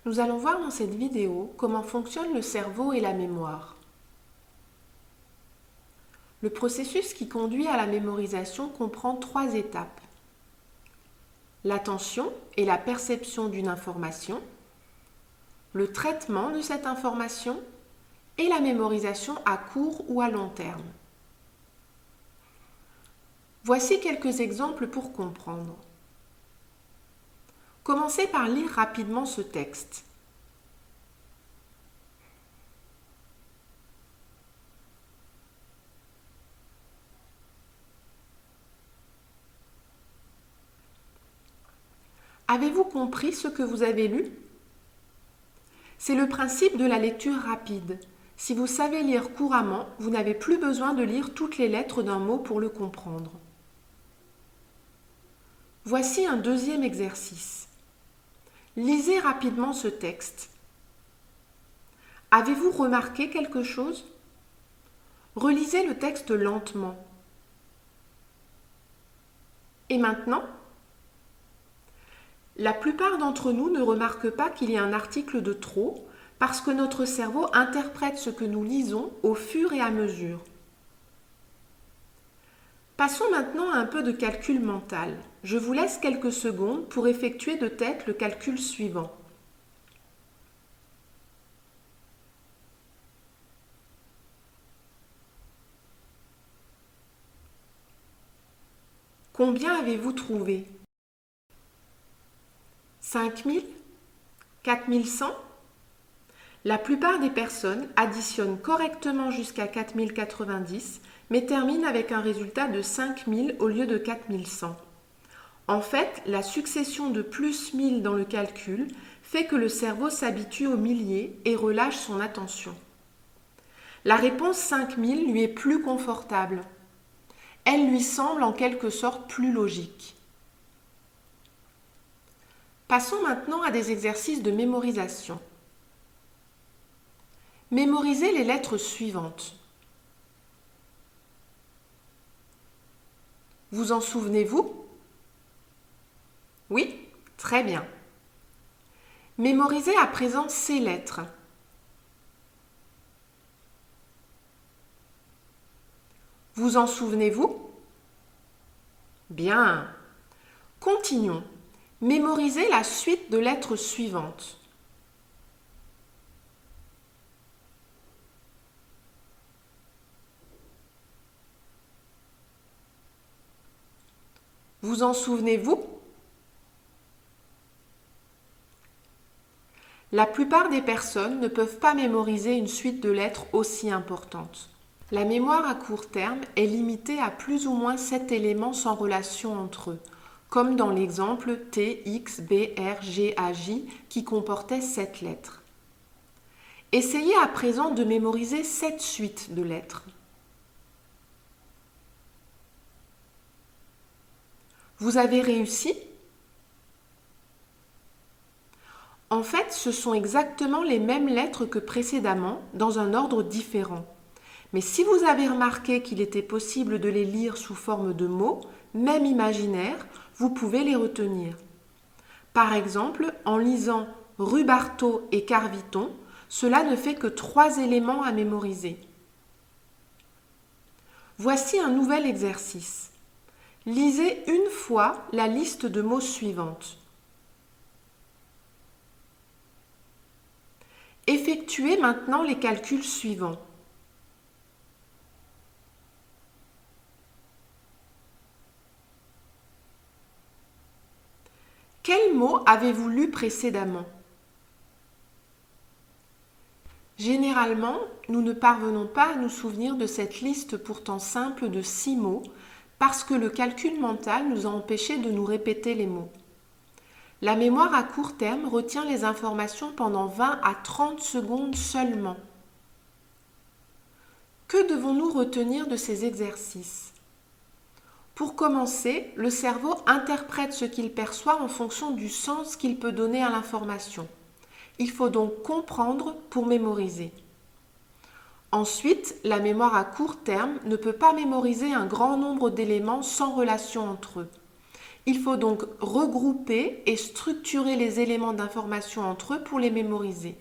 Nous allons voir dans cette vidéo comment fonctionne le cerveau et la mémoire. Le processus qui conduit à la mémorisation comprend 3 étapes. L'attention et la perception d'une information, le traitement de cette information et la mémorisation à court ou à long terme. Voici quelques exemples pour comprendre. Commencez par lire rapidement ce texte. Avez-vous compris ce que vous avez lu? C'est le principe de la lecture rapide. Si vous savez lire couramment, vous n'avez plus besoin de lire toutes les lettres d'un mot pour le comprendre. Voici un deuxième exercice. Lisez rapidement ce texte. Avez-vous remarqué quelque chose? Relisez le texte lentement. Et maintenant? La plupart d'entre nous ne remarquent pas qu'il y a un article de trop parce que notre cerveau interprète ce que nous lisons au fur et à mesure. Passons maintenant à un peu de calcul mental. Je vous laisse quelques secondes pour effectuer de tête le calcul suivant. Combien avez-vous trouvé? 5000? 4100? La plupart des personnes additionnent correctement jusqu'à 4090, mais terminent avec un résultat de 5000 au lieu de 4100. En fait, la succession de plus 1000 dans le calcul fait que le cerveau s'habitue aux milliers et relâche son attention. La réponse 5000 lui est plus confortable. Elle lui semble en quelque sorte plus logique. Passons maintenant à des exercices de mémorisation. Mémorisez les lettres suivantes. Vous en souvenez-vous? Oui, très bien. Mémorisez à présent ces lettres. Vous en souvenez-vous? Bien. Continuons. Mémorisez la suite de lettres suivantes. Vous en souvenez-vous? La plupart des personnes ne peuvent pas mémoriser une suite de lettres aussi importante. La mémoire à court terme est limitée à plus ou moins 7 éléments sans relation entre eux, comme dans l'exemple T, X, B, R, G, A, J qui comportait 7 lettres. Essayez à présent de mémoriser cette suite de lettres. Vous avez réussi? En fait, ce sont exactement les mêmes lettres que précédemment, dans un ordre différent. Mais si vous avez remarqué qu'il était possible de les lire sous forme de mots, même imaginaires, vous pouvez les retenir. Par exemple, en lisant Rubarto et Carviton, cela ne fait que 3 éléments à mémoriser. Voici un nouvel exercice. Lisez une fois la liste de mots suivante. Effectuez maintenant les calculs suivants. Quel mot avez-vous lu précédemment? Généralement, nous ne parvenons pas à nous souvenir de cette liste pourtant simple de 6 mots parce que le calcul mental nous a empêchés de nous répéter les mots. La mémoire à court terme retient les informations pendant 20 à 30 secondes seulement. Que devons-nous retenir de ces exercices? Pour commencer, le cerveau interprète ce qu'il perçoit en fonction du sens qu'il peut donner à l'information. Il faut donc comprendre pour mémoriser. Ensuite, la mémoire à court terme ne peut pas mémoriser un grand nombre d'éléments sans relation entre eux. Il faut donc regrouper et structurer les éléments d'information entre eux pour les mémoriser.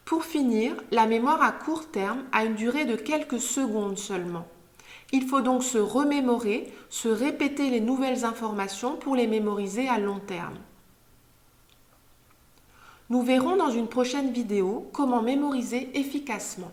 Pour finir, la mémoire à court terme a une durée de quelques secondes seulement. Il faut donc se remémorer, se répéter les nouvelles informations pour les mémoriser à long terme. Nous verrons dans une prochaine vidéo comment mémoriser efficacement.